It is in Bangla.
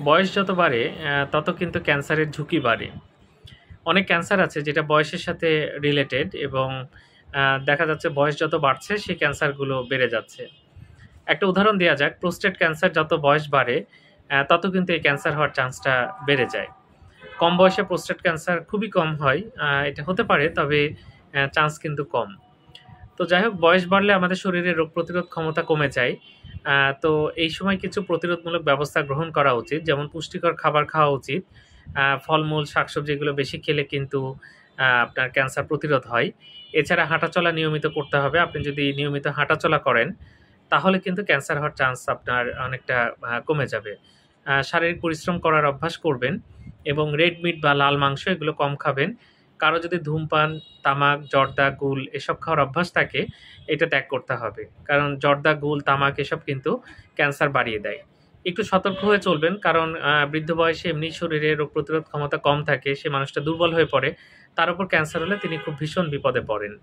বয়স যত বাড়ে তত কিন্তু ক্যান্সারের ঝুঁকি বাড়ে। অনেক ক্যান্সার আছে যেটা বয়সের সাথে রিলেটেড এবং দেখা যাচ্ছে বয়স যত বাড়ছে সেই ক্যান্সারগুলো বেড়ে যাচ্ছে। একটা উদাহরণ দেয়া যাক, প্রোস্টেট ক্যান্সার যত বয়স বাড়ে তত কিন্তু এই ক্যান্সার হওয়ার চান্সটা বেড়ে যায়। কম বয়সে প্রোস্টেট ক্যান্সার খুবই কম হয়। এটা হতে পারে, তবে চান্স কিন্তু কম। তো যাই হোক, বয়স বাড়লে আমাদের শরীরে রোগ প্রতিরোধ ক্ষমতা কমে যায়। তো এই সময় কিছু প্রতিরোধমূলক ব্যবস্থা গ্রহণ করা উচিত। যেমন পুষ্টিকর খাবার খাওয়া উচিত। ফলমূল, শাকসবজি এগুলো বেশি খেলে কিন্তু আপনার ক্যান্সার প্রতিরোধ হয়। এছাড়া হাঁটাচলা নিয়মিত করতে হবে। আপনি যদি নিয়মিত হাঁটাচলা করেন, তাহলে কিন্তু ক্যান্সার হওয়ার চান্স আপনার অনেকটা কমে যাবে। শারীরিক পরিশ্রম করার অভ্যাস করবেন এবং রেড মিট বা লাল মাংস এগুলো কম খাবেন। কারো যদি ধূমপান, তামাক, জর্দা, গুল এসব খাওয়ার অভ্যাস থাকে, এটা ত্যাগ করতে হবে। কারণ জর্দা, গুল, তামাক এসব কিন্তু ক্যান্সার বাড়িয়ে দেয়। একটু সতর্ক হয়ে চলবেন, কারণ বৃদ্ধ বয়সে এমনি শরীরে রোগ প্রতিরোধ ক্ষমতা কম থাকে, সে মানুষটা দুর্বল হয়ে পড়ে। তার উপর ক্যান্সার হলে তিনি খুব ভীষণ বিপদে পড়েন।